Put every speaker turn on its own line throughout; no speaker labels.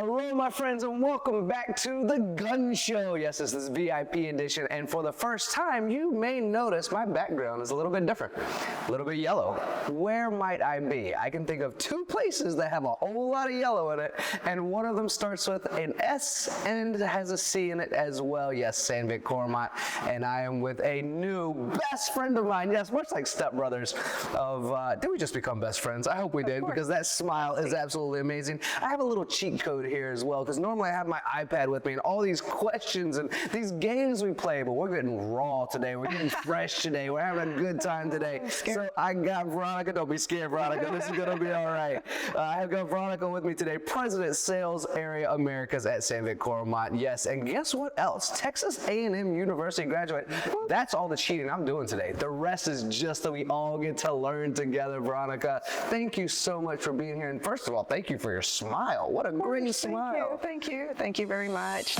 Hello, my friends, and welcome back to the Gunn Show. Yes, this is VIP edition, and for the first time, you may notice my background is a little bit different, a little bit yellow. Where might I be? I can think of two places that have a whole lot of yellow in it, and one of them starts with an S and has a C in it as well. Yes, Sandvik Coromant, and I am with a new best friend of mine. Yes, much like stepbrothers. Did we just become best friends? I hope we did, because that smile is absolutely amazing. I have a little cheat code here as well, because normally I have my iPad with me and all these questions and these games we play, but we're getting raw today. We're getting fresh today. We're having a good time today. So I got Veronica. Don't be scared, Veronica. This is going to be all right. I have got Veronica with me today, President Sales Area Americas at Sandvik Coromant. Yes, and guess what else? Texas A&M University graduate. That's all the cheating I'm doing today. The rest is just that we all get to learn together, Veronica. Thank you so much for being here. And first of all, thank you for your smile. What a great smile.
Thank you. Thank you very much.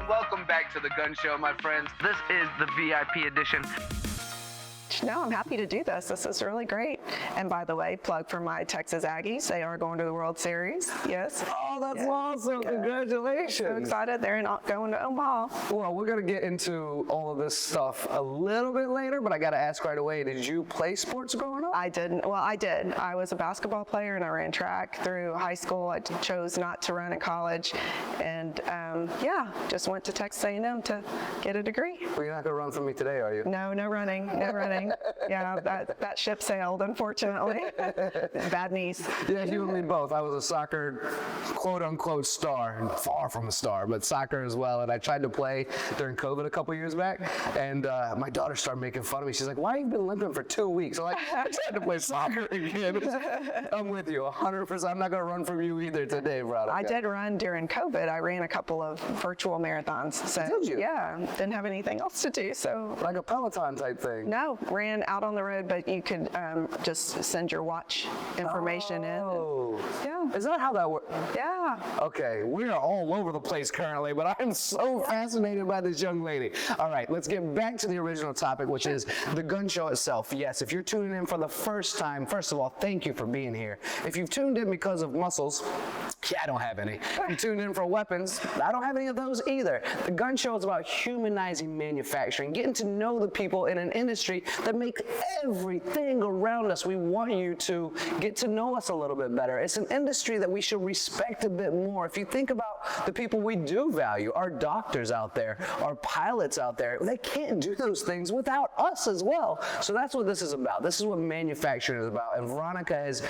Welcome back to the Gunn Show, my friends. This is the VIP edition.
No, I'm happy to do this. This is really great. And by the way, plug for my Texas Aggies. They are going to the World Series. Yes.
Oh, that's awesome. Yeah. Congratulations.
So excited. They're not going to Omaha.
Well, we're going to get into all of this stuff a little bit later, but I got to ask right away, did you play sports growing up?
I didn't. Well, I did. I was a basketball player and I ran track through high school. I chose not to run in college. And yeah, just went to Texas A&M to get a degree.
Well, you're not going to run for me today, are you?
No, no running. No running. Yeah, that ship sailed, unfortunately. Bad knees.
Yeah, you and me both. I was a soccer quote-unquote star, and far from a star, but soccer as well. And I tried to play during COVID a couple years back, and my daughter started making fun of me. She's like, "Why have you been limping for 2 weeks?" I'm like, "I tried to play soccer again." I'm with you 100%. I'm not going to run from you either today, Veronica.
I did run during COVID. I ran a couple of virtual marathons. So,
did you?
Yeah, didn't have anything else to do. So
like a Peloton type thing?
No, ran out on the road, but you could just send your watch information in.
Oh.
Yeah.
Is that how that works?
Yeah.
Okay, we are all over the place currently, but I'm so fascinated by this young lady. All right, let's get back to the original topic, which is the Gunn Show itself. Yes, if you're tuning in for the first time, first of all, thank you for being here. If you've tuned in because of muscles, yeah, I don't have any. If you tuned in for weapons, I don't have any of those either. The Gunn Show is about humanizing manufacturing, getting to know the people in an industry that make everything around us. We want you to get to know us a little bit better. It's an industry that we should respect a bit more. If you think about the people we do value, our doctors out there, our pilots out there, they can't do those things without us as well. So that's what this is about. This is what manufacturing is about. And Veronica has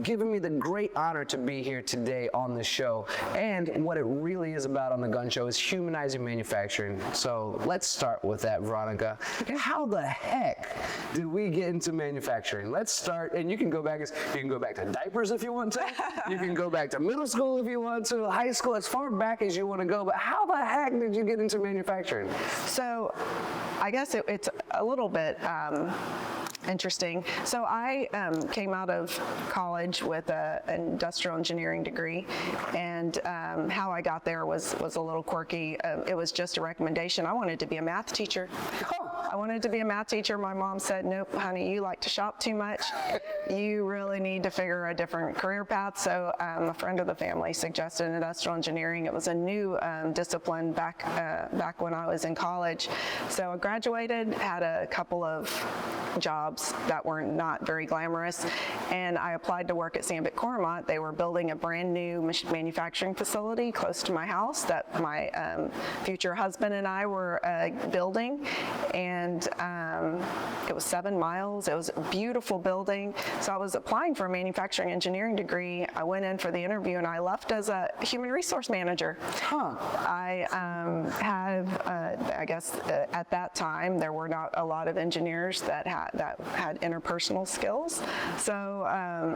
given me the great honor to be here today on the show. And what it really is about on the Gunn Show is humanizing manufacturing. So let's start with that, Veronica. How the heck did we get into manufacturing? Let's start, and you can go back to diapers if you want to. You can go back to middle school if you want to, high school, as far back as you want to go. But how the heck did you get into manufacturing?
So I guess it's a little bit interesting. So I came out of college with an industrial engineering degree, and how I got there was a little quirky. It was just a recommendation. I wanted to be a math teacher. I wanted to be a math teacher. My mom said, "Nope, honey, you like to shop too much. You really need to figure a different career path." So a friend of the family suggested industrial engineering. It was a new discipline back when I was in college. So I graduated, had a couple of jobs that were not very glamorous, and I applied to work at Sandvik Coromant. They were building a brand new manufacturing facility close to my house that my future husband and I were building, and it was 7 miles. It was a beautiful building. So I was applying for a manufacturing engineering degree. I went in for the interview and I left as a human resource manager. I guess at that time there were not a lot of engineers that had interpersonal skills. So,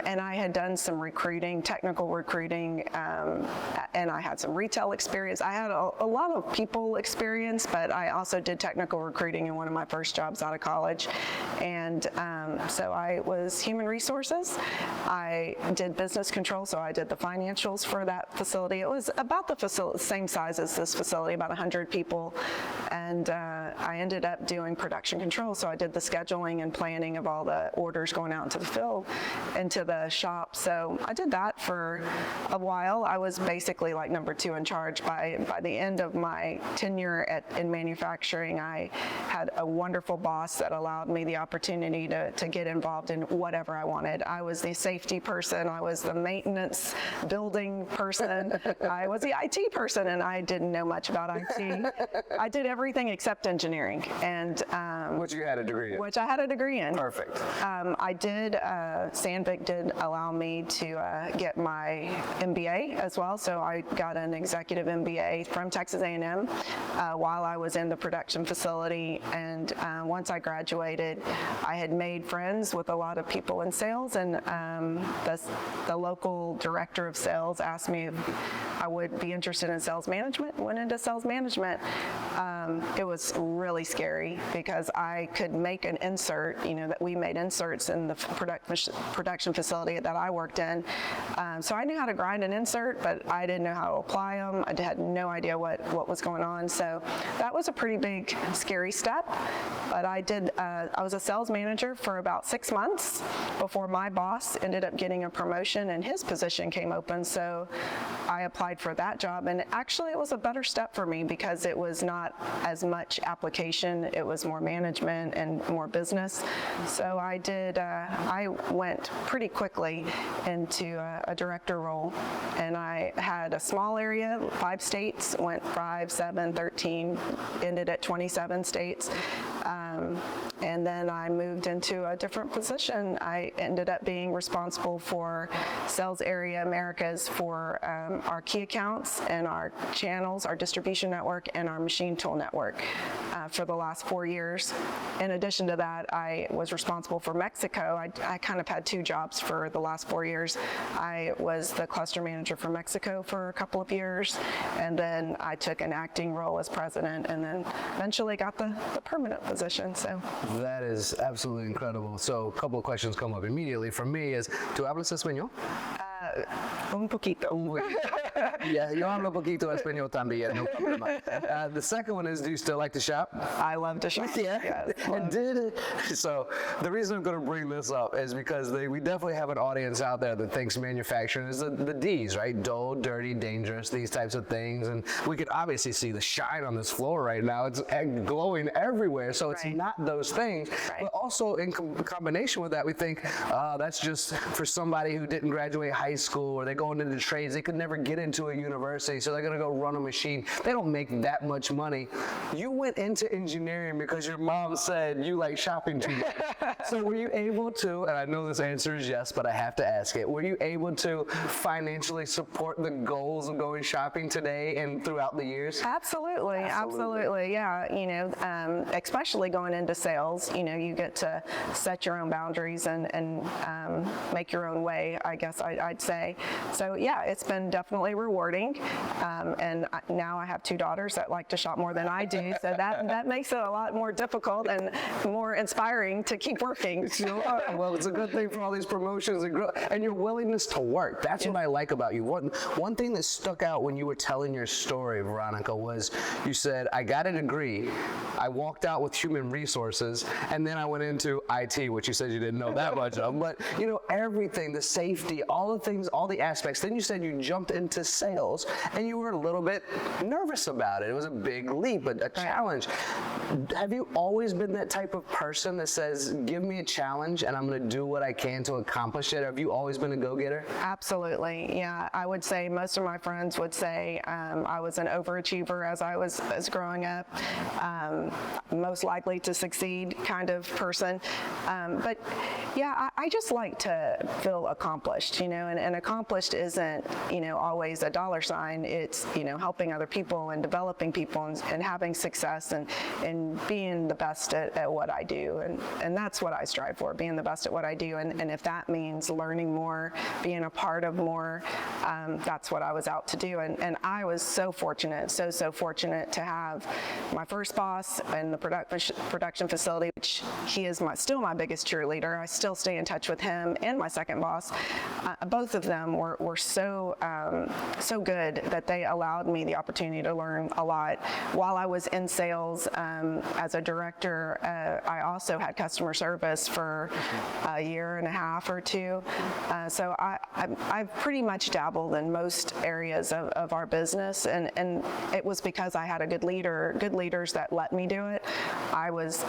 and I had done some recruiting, technical recruiting, and I had some retail experience. I had a lot of people experience, but I also did technical recruiting in one of of my first jobs out of college. And so I was human resources. I did business control, so I did the financials for that facility. It was about the same size as this facility, about 100 people. And I ended up doing production control, so I did the scheduling and planning of all the orders going out into the field, into the shop. So I did that for a while. I was basically like number 2 in charge. By the end of my tenure in manufacturing, I had a wonderful boss that allowed me the opportunity to get involved in whatever I wanted. I was the safety person, I was the maintenance building person, I was the IT person, and I didn't know much about IT. I did everything except engineering. And
Which you had a degree in.
Which I had a degree in.
Perfect.
I did, Sandvik did allow me to get my MBA as well, so I got an executive MBA from Texas A&M while I was in the production facility. And once I graduated, I had made friends with a lot of people in sales, and the local director of sales asked me if I would be interested in sales management. Went into sales management. It was really scary because I could make an insert, that we made inserts in the production facility that I worked in. So I knew how to grind an insert, but I didn't know how to apply them. I had no idea what was going on. So that was a pretty big, scary step. But I was a sales manager for about 6 months before my boss ended up getting a promotion and his position came open. So I applied for that job, and actually it was a better step for me because it was not as much application, it was more management and more business. So I went pretty quickly into a director role, and I had a small area, 5 states, went 5, 7, 13, ended at 27 states. And then I moved into a different position. I ended up being responsible for sales area Americas for our key accounts and our channels, our distribution network, and our machine tool network for the last 4 years. In addition to that, I was responsible for Mexico. I kind of had 2 jobs for the last 4 years. I was the cluster manager for Mexico for a couple of years, and then I took an acting role as president, and then eventually got the permanent position. So
that is absolutely incredible. So a couple of questions come up immediately for me is, ¿tú hablas español?
Un poquito.
Yeah, yo hablo poquito español también, no problema. The second one is, do you still like to shop?
I love to shop.
Yeah.
Yes,
And so the reason I'm going to bring this up is because we definitely have an audience out there that thinks manufacturing is the D's, right? Dull, dirty, dangerous, these types of things. And we could obviously see the shine on this floor right now. It's glowing everywhere. So it's
Right.
not those things.
Right.
But also in combination with that, we think that's just for somebody who didn't graduate high school, or they're going into trades. They could never get into a university, so they're going to go run a machine. They don't make that much money. You went into engineering because your mom said you like shopping too much. So were you able to, and I know this answer is yes, but I have to ask it, were you able to financially support the goals of going shopping today and throughout the years?
Absolutely. Yeah, especially going into sales, you get to set your own boundaries and make your own way, I guess I'd say. So yeah, it's been definitely rewarding. And now I have 2 daughters that like to shop more than I do, so that makes it a lot more difficult and more inspiring to keep working.
Well, it's a good thing for all these promotions and your willingness to work. That's what I like about you. One thing that stuck out when you were telling your story, Veronica, was you said, I got a degree, I walked out with human resources, and then I went into IT, which you said you didn't know that much of. But, everything, the safety, all the things, all the aspects. Then you said you jumped into sales, and you were a little bit nervous about it. It was a big leap, a challenge. Have you always been that type of person that says, give me a challenge, and I'm going to do what I can to accomplish it? Have you always been a go-getter?
Absolutely, yeah. I would say most of my friends would say I was an overachiever as I was growing up, most likely to succeed kind of person. But yeah, I just like to feel accomplished, and accomplished isn't, always a dollar sign. It's, helping other people and developing people and having success and being the best at what I do. And that's what I strive for, being the best at what I do. And if that means learning more, being a part of more, that's what I was out to do. And I was so fortunate, so fortunate to have my first boss in the production facility, which he is still my biggest cheerleader. I still stay in touch with him, and my second boss. Both of them were so good that they allowed me the opportunity to learn a lot. While I was in sales as a director, I also had customer service for a year and a half or two. So I've pretty much dabbled in most areas of our business, and it was because I had good leaders that let me do it. I was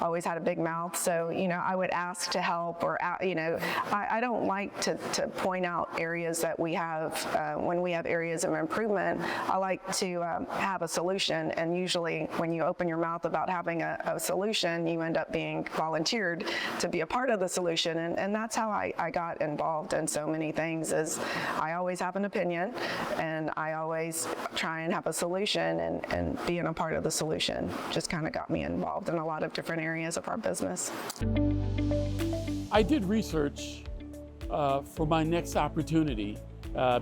always had a big mouth, so I would ask to help, or I don't like to point out areas that we have when we have areas of improvement. I like to have a solution, and usually when you open your mouth about having a solution, you end up being volunteered to be a part of the solution, and that's how I got involved in so many things. Is I always have an opinion, and I always try and have a solution, and being a part of the solution just kind of got me involved in a lot of different areas of our business.
I did research for my next opportunity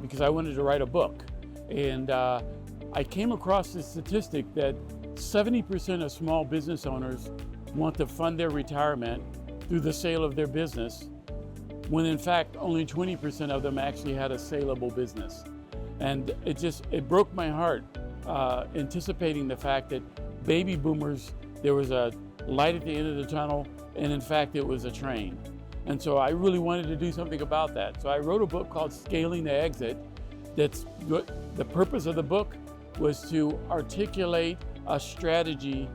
because I wanted to write a book, and I came across the statistic that 70% of small business owners want to fund their retirement through the sale of their business, when in fact only 20% of them actually had a saleable business. And it broke my heart anticipating the fact that baby boomers, there was a light at the end of the tunnel, and in fact it was a train. And so I really wanted to do something about that. So I wrote a book called Scaling the Exit. The purpose of the book was to articulate a strategy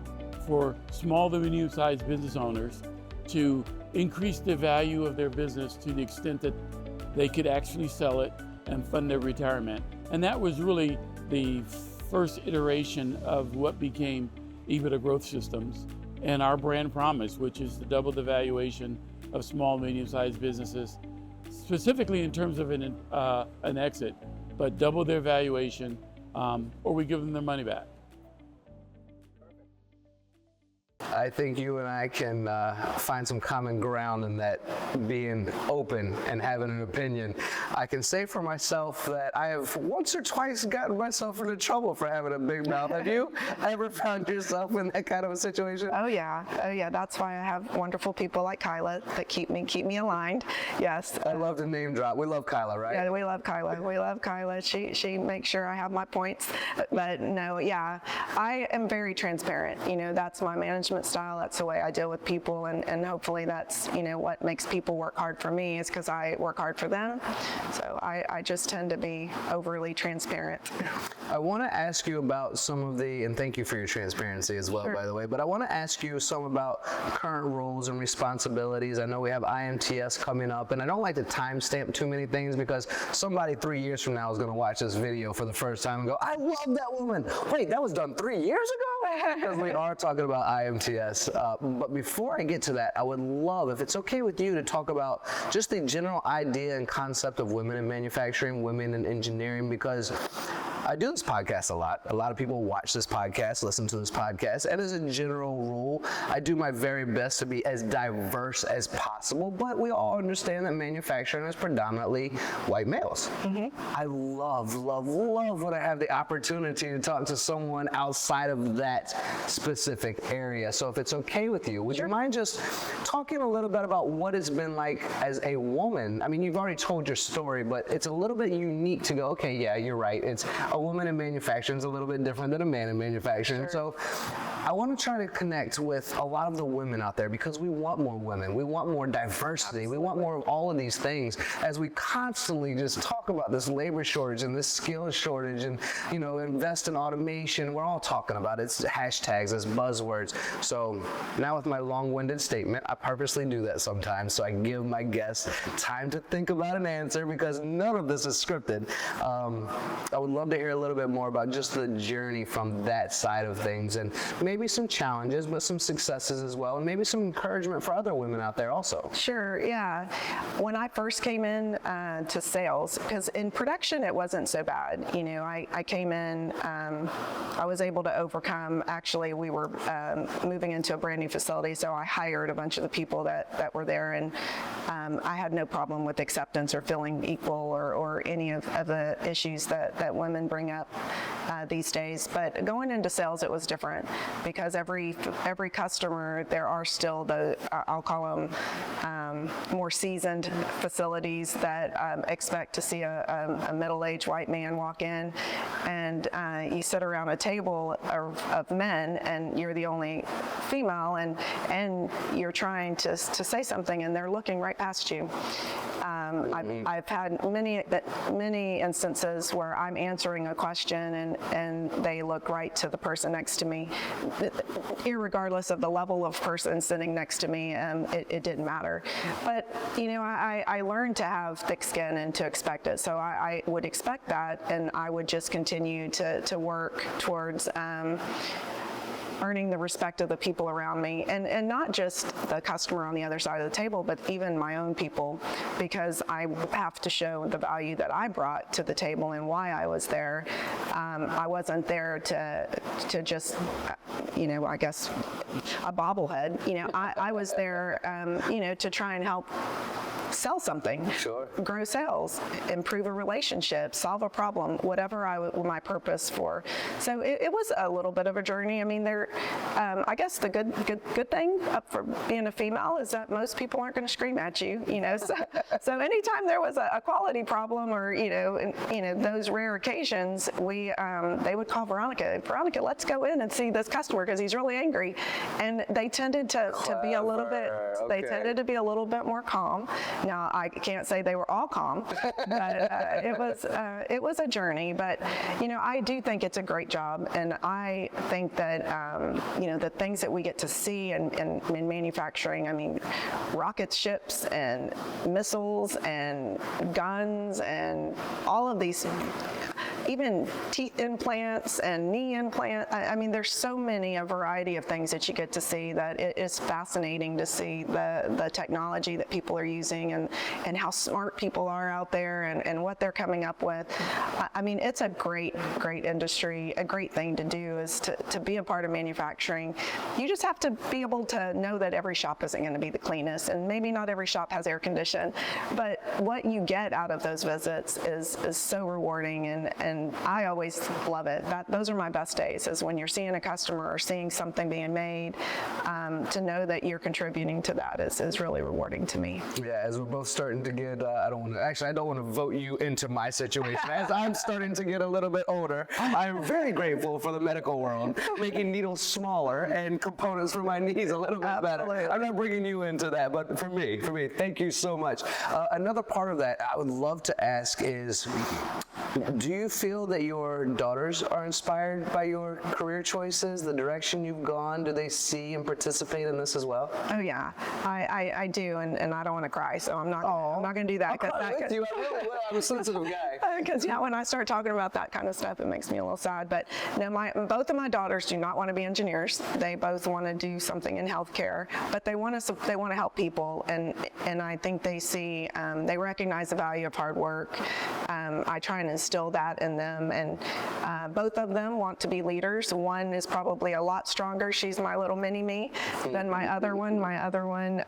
for small to medium-sized business owners to increase the value of their business to the extent that they could actually sell it and fund their retirement. And that was really the first iteration of what became EBITDA Growth Systems and our brand promise, which is to double the valuation of small, medium-sized businesses, specifically in terms of an exit, but double their valuation, or we give them their money back.
I think you and I can find some common ground in that, being open and having an opinion. I can say for myself that I have once or twice gotten myself into trouble for having a big mouth. Have you ever found yourself in that kind of a situation?
Oh yeah. That's why I have wonderful people like Kyla that keep me aligned. Yes.
I love to name drop. We love Kyla, right?
Yeah, we love Kyla. She makes sure I have my points. But no, yeah, I am very transparent. That's my management style. That's the way I deal with people, and hopefully that's what makes people work hard for me, is because I work hard for them. So I just tend to be overly transparent.
I want to ask you about some of the, and thank you for your transparency as well,
Sure.
by the way, but I want to ask you some about current roles and responsibilities. I know we have IMTS coming up, and I don't like to timestamp too many things because somebody 3 years from now is going to watch this video for the first time and go, I love that woman. Wait, that was done 3 years ago? Because we are talking about IMTS. But before I get to that, I would love, if it's okay with you, to talk about just the general idea and concept of women in manufacturing, women in engineering, because I do this podcast a lot. A lot of people watch this podcast, listen to this podcast, and as a general rule, I do my very best to be as diverse as possible, but we all understand that manufacturing is predominantly white males. Mm-hmm. I love when I have the opportunity to talk to someone outside of that specific area. So if it's okay with you, would you mind just talking a little bit about what it's been like as a woman? I mean, you've already told your story, but it's a little bit unique to go, okay, yeah, you're right. It's a woman in manufacturing is a little bit different than a man in manufacturing. Sure. So I want to try to connect with a lot of the women out there, because we want more women. We want more diversity. Absolutely. We want more of all of these things, as we constantly just talk about this labor shortage and this skill shortage, and invest in automation. We're all talking about it. It's hashtags, it's buzzwords. So now, with my long-winded statement, I purposely do that sometimes so I give my guests time to think about an answer, because none of this is scripted. I would love to hear a little bit more about just the journey from that side of things, and maybe maybe some challenges, but some successes as well, and maybe some encouragement for other women out there also.
Sure, yeah. When I first came in to sales, because in production it wasn't so bad. You know, I came in, I was able to overcome, actually we were moving into a brand new facility, so I hired a bunch of the people that were there, and I had no problem with acceptance or feeling equal or any of the issues that women bring up these days. But going into sales, it was different, because every customer, there are still I'll call them more seasoned facilities that expect to see a middle-aged white man walk in, and you sit around a table of men, and you're the only female, and you're trying to say something, and they're looking right past you. I've had many instances where I'm answering a question and they look right to the person next to me, irregardless of the level of person sitting next to me. It didn't matter. But you know, I learned to have thick skin and to expect it. So I would expect that, and I would just continue to work towards earning the respect of the people around me, and not just the customer on the other side of the table, but even my own people, because I have to show the value that I brought to the table and why I was there. I wasn't there to just, you know, I guess a bobblehead. You know, I was there, you know, to try and help sell something,
Sure.
grow sales, improve a relationship, solve a problem, whatever my purpose for. So it was a little bit of a journey. I mean, I guess the good thing up for being a female is that most people aren't going to scream at you, you know. So anytime there was a quality problem, or you know those rare occasions, they would call Veronica, let's go in and see this customer because he's really angry, and they tended to be a little bit.
Okay.
They tended to be a little bit more calm. Now, I can't say they were all calm, but it was a journey. But, you know, I do think it's a great job, and I think that, you know, the things that we get to see in manufacturing, I mean, rocket ships and missiles and guns and all of these, even teeth implants and knee implants. I mean, there's so many, a variety of things that you get to see, that it is fascinating to see the technology that people are using, and how smart people are out there, and what they're coming up with. I mean, it's a great industry. A great thing to do is to be a part of manufacturing. You just have to be able to know that every shop isn't going to be the cleanest, and maybe not every shop has air conditioning, but what you get out of those visits is so rewarding, and I always love it. Those are my best days, is when you're seeing a customer or seeing something being made. To know that you're contributing to that is really rewarding to me.
Yeah, as we're both starting to get, I don't want to vote you into my situation. As I'm starting to get a little bit older, I'm very grateful for the medical world, making needles smaller and components for my knees a little bit better. I'm not bringing you into that, but for me, thank you so much. Another part of that I would love to ask is, do you feel that your daughters are inspired by your career choices, the direction you've gone? Do they see and participate in this as well?
Oh yeah, I do, and I don't want to cry, so I'm not going to do that.
I'll cry with you. I really will. I'm a sensitive guy.
Because yeah, when I start talking about that kind of stuff, it makes me a little sad. But no, both of my daughters do not want to be engineers. They both want to do something in healthcare, but they want to help people, and I think they see, they recognize the value of hard work. I try and instill that in them, and both of them want to be leaders. One is probably a lot stronger. She's my little mini-me than my other one. My other one,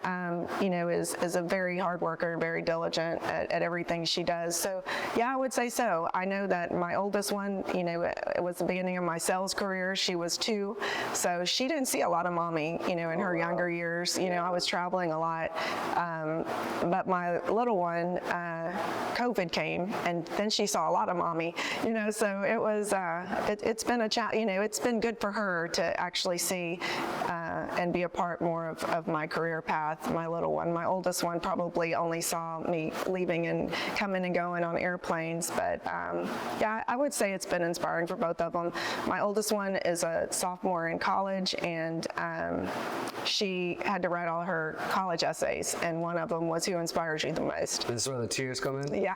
you know, is a very hard worker, very diligent at everything she does. So yeah, I would say so. I know that my oldest one, you know, it was the beginning of my sales career. She was 2, so she didn't see a lot of mommy, you know, in her younger years. You know, I was traveling a lot, but my little one, COVID came, and then she saw a lot of mommy, you know, so it was, it's been a you know, it's been good for her to actually see and be a part more of my career path. My little one, my oldest one, probably only saw me leaving and coming and going on airplanes, but yeah, I would say it's been inspiring for both of them. My oldest one is a sophomore in college, and she had to write all her college essays, and one of them was who inspires you the most.
This is where the tears come in?
Yeah,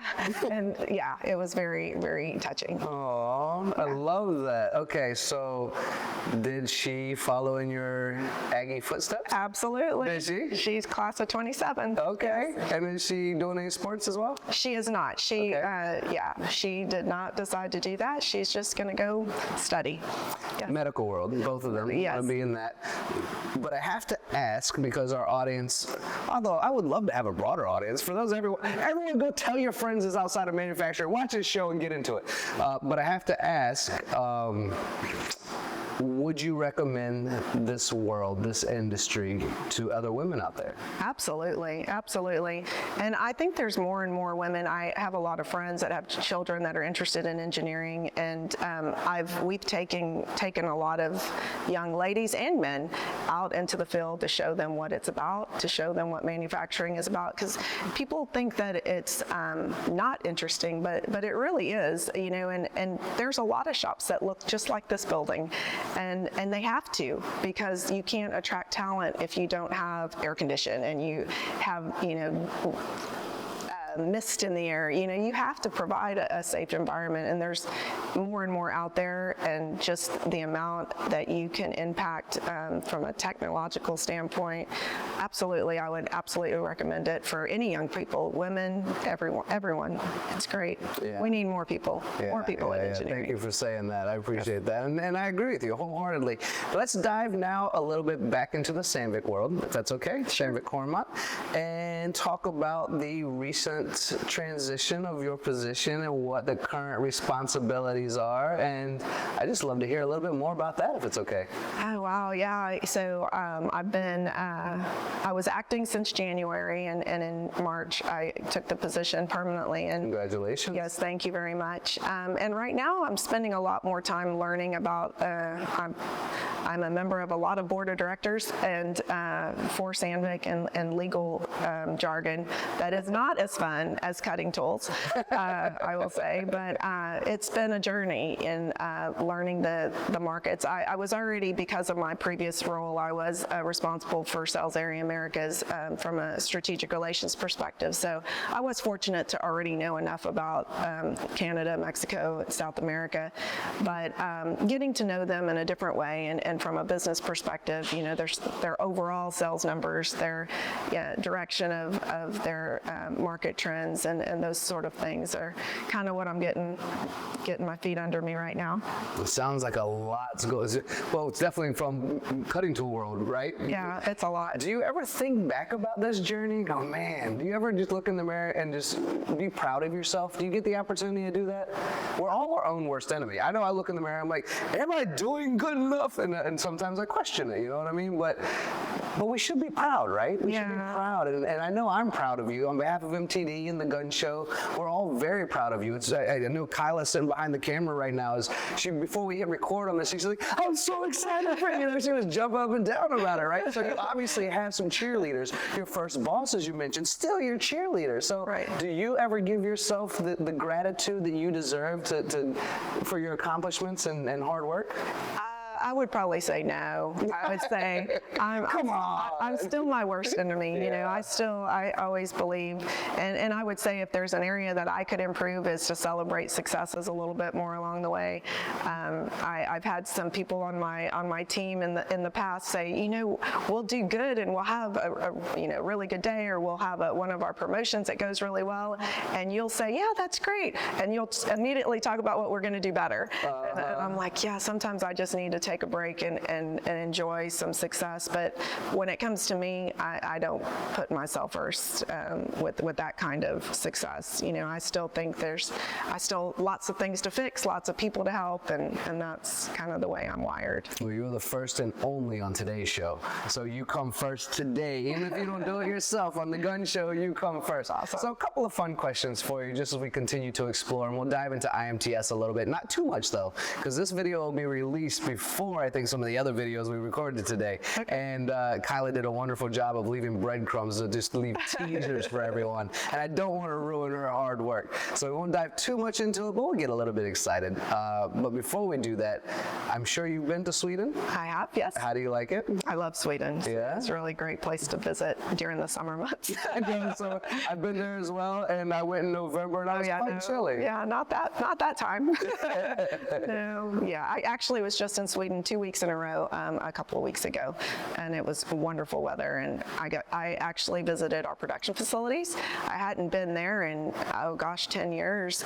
and yeah, it was very, very touching.
Oh, I love that. Okay, so did she follow in your Aggie footsteps?
Absolutely.
Did she?
She's class of 27.
Okay, and is she doing any sports as well?
She is not. She, yeah, she did not decide to do that. She's just going to go study. Yeah.
Medical world, both of them
Yes.
want to be in that. But I have to ask, because our audience, although I would love to have a broader audience, for those everyone go tell your friends is outside of manufacturing, watch this show and get into it. But I have to ask, would you recommend this world, this industry, to other women out there?
Absolutely, absolutely. And I think there's more and more women. I have a lot of friends that have children that are interested in engineering, and we've taken a lot of young ladies and men out into the field to show them what it's about, to show them what manufacturing is about, because people think that it's not interesting, but it really is, you know, and there's a lot of shops that look just like this building. And they have to, because you can't attract talent if you don't have air condition and you have, you know, mist in the air. You know, you have to provide a safe environment, and there's more and more out there, and just the amount that you can impact from a technological standpoint. Absolutely, I would absolutely recommend it for any young people, women, everyone. It's great.
Yeah.
We need more people, in engineering.
Thank you for saying that. I appreciate that. And I agree with you wholeheartedly. Let's dive now a little bit back into the Sandvik world, if that's okay. Sandvik Coromant, and talk about the recent transition of your position and what the current responsibilities are. And I just love to hear a little bit more about that, if it's okay.
Oh, wow, yeah. So I've been, I was acting since January, and in March I took the position permanently. And
congratulations.
yes, thank you very much. And right now I'm spending a lot more time learning about, I'm a member of a lot of board of directors and for Sandvik and legal jargon that is not as fun as cutting tools, I will say, but it's been a journey in learning the markets. I was already, because of my previous role, I was responsible for Sales Area Americas from a strategic relations perspective, so I was fortunate to already know enough about Canada, Mexico, South America, but getting to know them in a different way, and from a business perspective, you know, their overall sales numbers, their direction of their market trends, and those sort of things are kind of what I'm getting my feet under me right now.
It sounds like a lot to go. Well, it's definitely from cutting tool world, right?
Yeah, it's a lot.
Do you ever think back about this journey? Oh man, do you ever just look in the mirror and just be proud of yourself? Do you get the opportunity to do that? We're all our own worst enemy. I know I look in the mirror, I'm like, am I doing good enough? And sometimes I question it, you know what I mean? But we should be proud, right? We should be proud. And I know I'm proud of you. On behalf of MTD and the Gunn Show, we're all very proud of you. I know Kyla sitting behind the camera right now, before we hit record on this, she's like, I'm so excited for you. You know, she was jumping up and down about it, right? So you obviously have some cheerleaders. Your first boss, as you mentioned, still your cheerleader. So do you ever give yourself the gratitude that you deserve for your accomplishments and hard work?
I would probably say no. I would say I'm still my worst enemy. You know, I always believe, and I would say if there's an area that I could improve is to celebrate successes a little bit more along the way. I've had some people on my team in the past say, you know, we'll do good and we'll have a really good day, or we'll have one of our promotions that goes really well, and you'll say, yeah, that's great, and you'll immediately talk about what we're going to do better. And I'm like, yeah, sometimes I just need to take a break and enjoy some success. But when it comes to me, I don't put myself first with that kind of success. You know, I still think there's lots of things to fix, lots of people to help, and that's kind of the way I'm wired.
Well, you're the first and only on today's show. So you come first today. Even if you don't do it yourself, on the Gunn Show, you come first. Awesome. So a couple of fun questions for you just as we continue to explore, and we'll dive into IMTS a little bit. Not too much though, because this video will be released before before, I think, some of the other videos we recorded today. And Kyla did a wonderful job of leaving breadcrumbs to just leave teasers for everyone. And I don't want to ruin her hard work. So we won't dive too much into it, but we'll get a little bit excited. But before we do that, I'm sure you've been to Sweden.
I have, yes.
How do you like it?
I love Sweden.
Yeah?
It's a really great place to visit during the summer months.
I know, so I've been there as well, and I went in November, and I was quite chilly.
Yeah, not that time. No, yeah, I actually was just in Sweden 2 weeks in a row a couple of weeks ago, and it was wonderful weather. And I actually visited our production facilities. I hadn't been there in 10 years,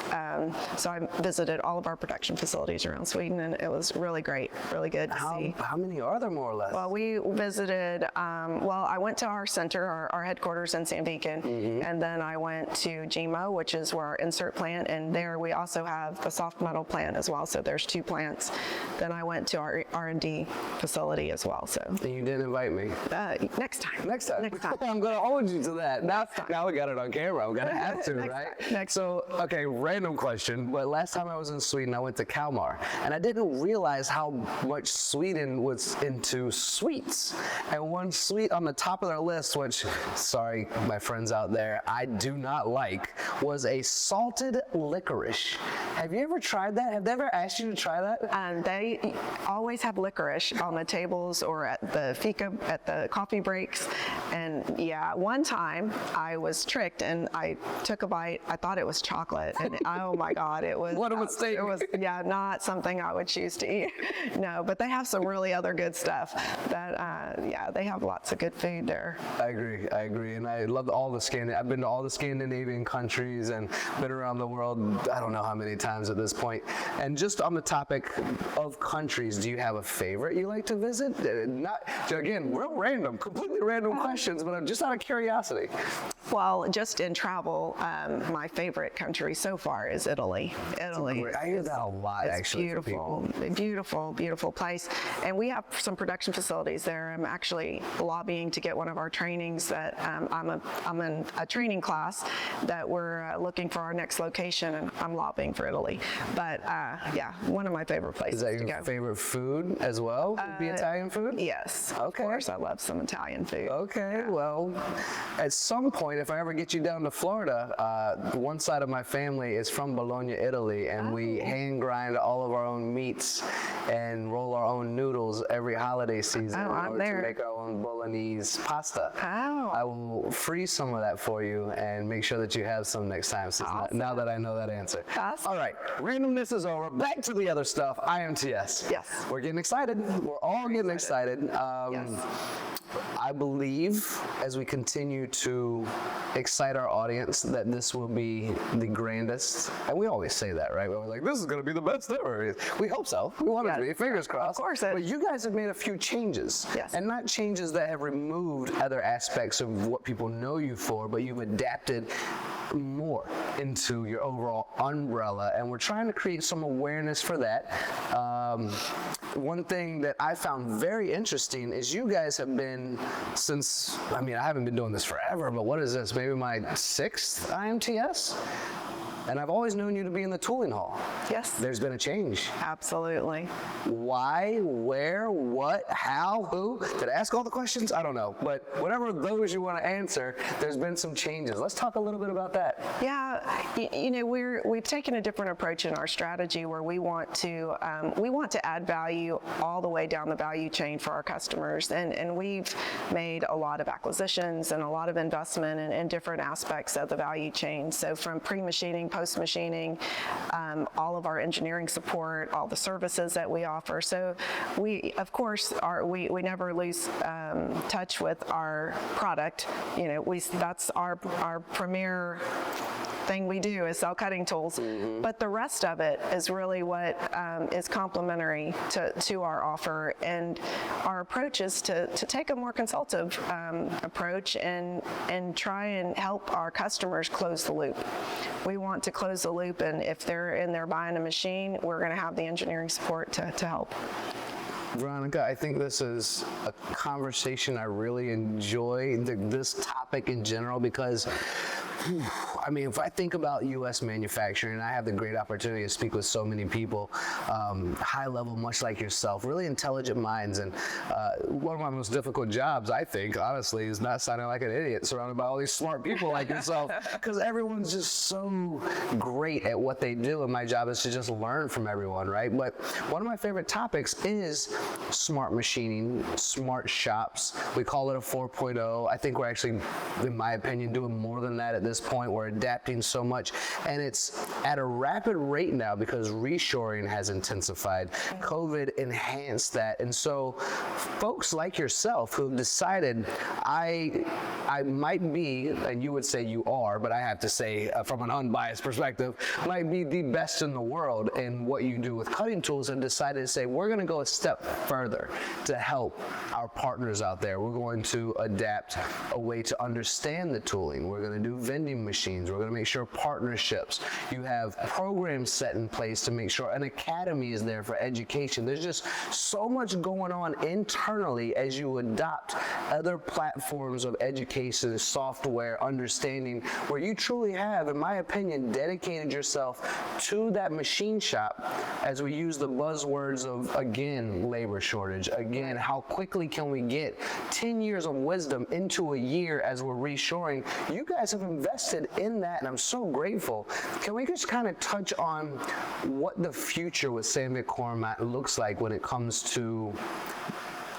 so I visited all of our production facilities around Sweden, and it was really great, really good to see.
How many are there, more or less?
Well, we visited, I went to our center, our headquarters in Sandvik, and then I went to GMO, which is where our insert plant, and there we also have the soft metal plant as well, so there's 2 plants. Then I went to our R&D facility as well, so.
And you didn't invite me.
Next time.
Next time.
Next time.
I'm going to hold you to that. Now we got it on camera. I'm going to have to,
Next
right?
time. Next
So, okay, random question, but last time I was in Sweden, I went to Kalmar, and I didn't realize how much Sweden was into sweets. And one sweet on the top of their list, which, sorry, my friends out there, I do not like, was a salted licorice. Have you ever tried that? Have they ever asked you to try that?
They always have licorice on the tables or at the fika, at the coffee breaks. And yeah, one time I was tricked and I took a bite. I thought it was chocolate, and oh my God, it was.
What a mistake.
It was, yeah, not something I would choose to eat. No, but they have some really other good stuff. Yeah, they have lots of good food there.
I agree, and I love all the I've been to all the Scandinavian countries and been around the world, I don't know how many times at this point. And just on the topic of countries, do you have a favorite you like to visit? Not, again, real random, completely random questions, but I'm just out of curiosity.
Well, just in travel, my favorite country so far is Italy. Italy.
I hear that a lot,
It's
actually.
beautiful, beautiful, beautiful place. And we have some production facilities there. I'm actually lobbying to get one of our trainings that I'm in a training class that we're looking for our next location, and I'm lobbying for Italy. But yeah, one of my favorite places
Is that
to
your
go.
favorite food as well? Would be Italian food?
Yes.
Okay.
Of course, I love some Italian food.
Okay, well, at some point, if I ever get you down to Florida, one side of my family is from Bologna, Italy, and we hand grind all of our own meats and roll our own noodles every holiday season in order to make our own Bolognese pasta.
Oh.
I will freeze some of that for you and make sure that you have some next time, since now that I know that answer.
Awesome.
All right, randomness is over. Back to the other stuff. IMTS.
Yes.
We're getting excited. We're all getting excited.
Yes.
I believe as we continue to excite our audience that this will be the grandest, and we always say that, right? We're like, this is going to be the best ever. We hope so. We want it to be. Fingers crossed.
Of course.
But you guys have made a few changes.
Yes.
And not changes that have removed other aspects of what people know you for, but you've adapted more into your overall umbrella, and we're trying to create some awareness for that. One thing that I found very interesting is you guys have been, since, I mean, I haven't been doing this forever, but what is this, maybe my 6th IMTS? And I've always known you to be in the tooling hall.
Yes.
There's been a change.
Absolutely.
Why, where, what, how, who? Did I ask all the questions? I don't know. But whatever those you want to answer, there's been some changes. Let's talk a little bit about that.
Yeah, you know, we've taken a different approach in our strategy where we want to add value all the way down the value chain for our customers, and we've made a lot of acquisitions and a lot of investment in different aspects of the value chain. So from pre-machining, post-machining, all of our engineering support, all the services that we offer. So we, of course, we never lose touch with our product. You know, that's our premier thing we do is sell cutting tools, but the rest of it is really what is complementary to our offer, and our approach is to take a more consultative approach and try and help our customers close the loop. We want to close the loop, and if they're in there buying a machine, we're going to have the engineering support to help.
Veronica, I think this is a conversation I really enjoy, this topic in general, because I mean, if I think about U.S. manufacturing, I have the great opportunity to speak with so many people, high level, much like yourself, really intelligent minds. And one of my most difficult jobs, I think, honestly, is not sounding like an idiot surrounded by all these smart people like yourself, because everyone's just so great at what they do. And my job is to just learn from everyone, right? But one of my favorite topics is smart machining, smart shops. We call it a 4.0. I think we're actually, in my opinion, doing more than that at this point. We're adapting so much, and it's at a rapid rate now because reshoring has intensified. COVID enhanced that, and so folks like yourself who've decided, I might be, and you would say you are, but I have to say from an unbiased perspective, might be the best in the world in what you do with cutting tools, and decided to say, we're going to go a step further to help our partners out there. We're going to adapt a way to understand the tooling. We're going to do vending machines. We're going to make sure partnerships. You have programs set in place to make sure an academy is there for education. There's just so much going on internally as you adopt other platforms of education, software, understanding, where you truly have, in my opinion, dedicated yourself to that machine shop, as we use the buzzwords of, again, labor shortage, again, how quickly can we get 10 years of wisdom into a year as we're reshoring. You guys have invested in that, and I'm so grateful. Can we just kind of touch on what the future with Sandvik Coromant looks like when it comes to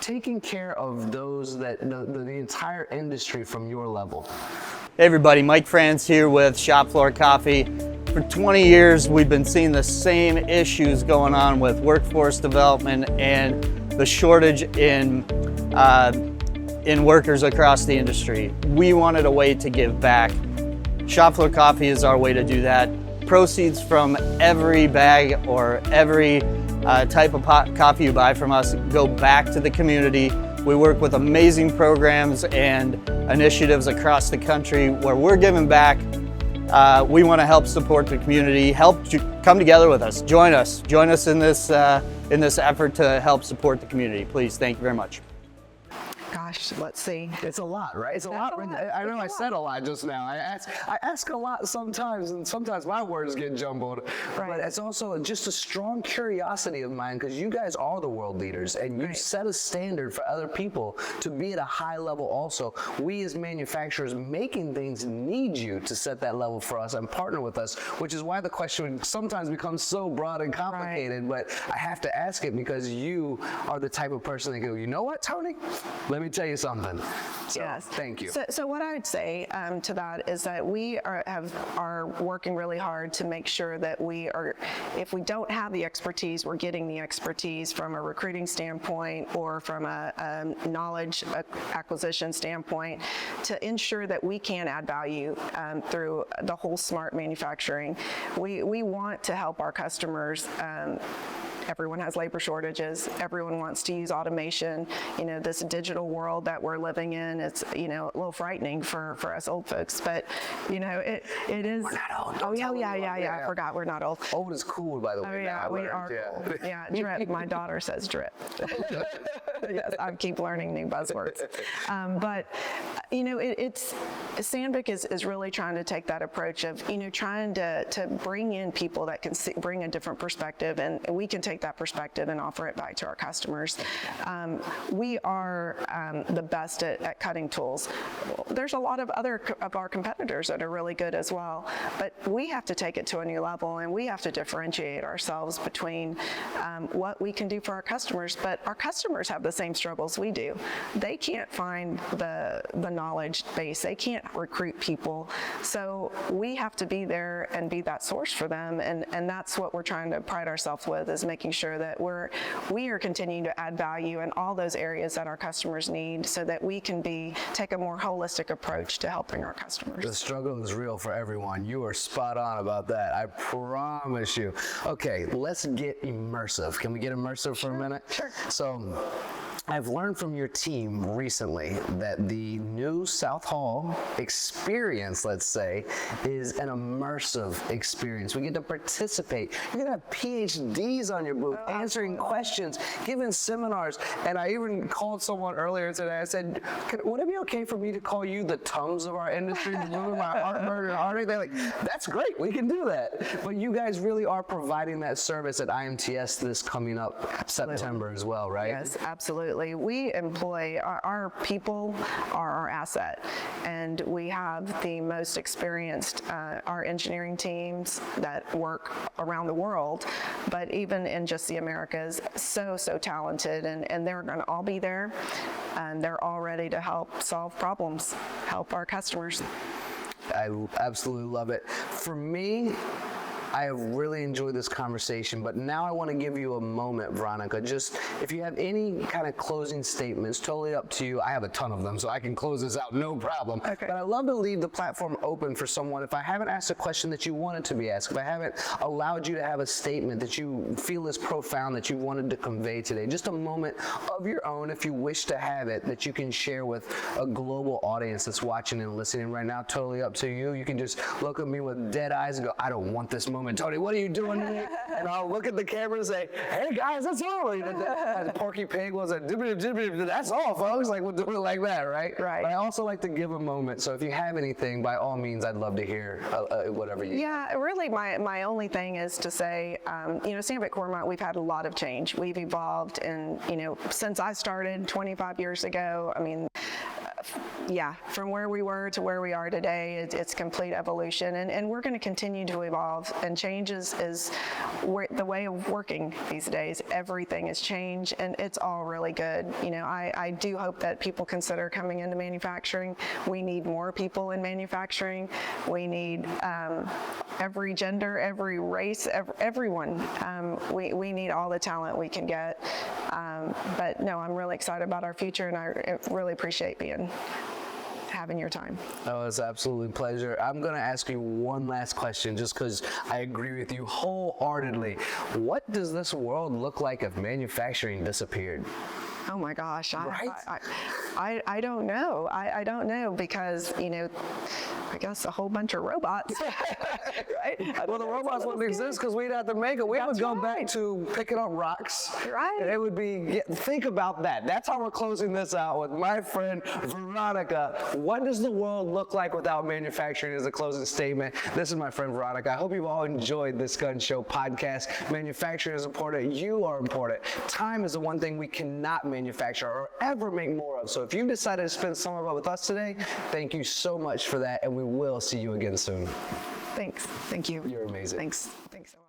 taking care of those that the entire industry from your level?
Hey everybody, Mike Franz here with Shop Floor Coffee. For 20 years, we've been seeing the same issues going on with workforce development and the shortage in workers across the industry. We wanted a way to give back. Shop Floor Coffee is our way to do that. Proceeds from every bag or every type of coffee you buy from us go back to the community. We work with amazing programs and initiatives across the country where we're giving back. We want to help support the community. Come together with us. Join us in this effort to help support the community. Please, thank you very much.
Gosh, let's see.
It's a lot, right? It's a lot. I know I said a lot just now. I ask a lot sometimes, and sometimes my words get jumbled.
Right.
But it's also just a strong curiosity of mine, because you guys are the world leaders, and you set a standard for other people to be at a high level also. We as manufacturers making things need you to set that level for us and partner with us, which is why the question sometimes becomes so broad and complicated. But I have to ask it because you are the type of person that go, you know what, Tony? Let me tell you something. So,
yes.
Thank you.
So what I would say to that is that we are working really hard to make sure that we are, if we don't have the expertise, we're getting the expertise from a recruiting standpoint or from a knowledge acquisition standpoint to ensure that we can add value through the whole smart manufacturing. We want to help our customers. Everyone has labor shortages. Everyone wants to use automation. You know, this digital world that we're living in, it's, you know, a little frightening for us old folks, but, you know, it is.
We're not old.
Oh, yeah. I forgot we're not old.
Old is cool, by the way.
Oh, yeah, we are cool. Yeah, drip. My daughter says drip. Yes, I keep learning new buzzwords. But, you know, Sandvik is really trying to take that approach of, you know, trying to bring in people that can bring a different perspective, and we can take that perspective and offer it back to our customers. We are the best at cutting tools. There's a lot of other of our competitors that are really good as well, but we have to take it to a new level, and we have to differentiate ourselves between what we can do for our customers, but our customers have the same struggles we do. They can't find the knowledge base. They can't recruit people. So we have to be there and be that source for them, and that's what we're trying to pride ourselves with, is making sure that we are continuing to add value in all those areas that our customers need, so that we can take a more holistic approach to helping our customers.
The struggle is real for everyone. You are spot on about that. I promise you. Okay, let's get immersive. Can we get immersive for a minute?
Sure.
So, I've learned from your team recently that the new South Hall experience, let's say, is an immersive experience. We get to participate. You're going to have PhDs on your booth, answering questions, giving seminars. And I even called someone earlier today. I said, would it be okay for me to call you the Tums of our industry, moving my heartburn and heartache? They're like, that's great. We can do that. But you guys really are providing that service at IMTS this coming up September as well, right?
Yes, absolutely. We employ, our people are our asset, and we have the most experienced, our engineering teams that work around the world, but even in just the Americas, so talented, and they're going to all be there, and they're all ready to help solve problems, help our customers.
I absolutely love it. For me, I have really enjoyed this conversation, but now I want to give you a moment, Veronica. Just if you have any kind of closing statements, totally up to you. I have a ton of them, so I can close this out, no problem.
Okay.
But I love to leave the platform open for someone. If I haven't asked a question that you wanted to be asked, if I haven't allowed you to have a statement that you feel is profound that you wanted to convey today, just a moment of your own, if you wish to have it, that you can share with a global audience that's watching and listening right now, totally up to you. You can just look at me with dead eyes and go, I don't want this moment. Tony, what are you doing today? And I'll look at the camera and say, hey guys, that's all. Porky Pig was a that's all, folks. Like, we'll do it like that, right?
Right.
But I also like to give a moment. So if you have anything, by all means, I'd love to hear whatever you.
Yeah, really, my only thing is to say, Sandvik Coromant, we've had a lot of change. We've evolved, and since I started 25 years ago. I mean, yeah, from where we were to where we are today, it's complete evolution, and we're going to continue to evolve. And change is the way of working these days. Everything is change, and it's all really good. I do hope that people consider coming into manufacturing. We need more people in manufacturing. We need every gender, every race, everyone. We need all the talent we can get. But no, I'm really excited about our future, and I really appreciate having your time.
Oh, it's absolutely a pleasure. I'm going to ask you one last question just because I agree with you wholeheartedly. What does this world look like if manufacturing disappeared?
Oh my gosh,
Right?
I don't know. I don't know because, I guess a whole bunch of robots, right?
Well, the robots wouldn't exist because we'd have to make it. We would
That's
go
right.
back to picking up rocks.
Right.
And it would be, think about that. That's how we're closing this out with my friend Veronica. What does the world look like without manufacturing as a closing statement? This is my friend Veronica. I hope you've all enjoyed this Gunn Show podcast. Manufacturing is important. You are important. Time is the one thing we cannot manufacture or ever make more of. So if you decided to spend some of it with us today, thank you so much for that, and we will see you again soon.
Thanks. Thank you.
You're amazing.
Thanks so much.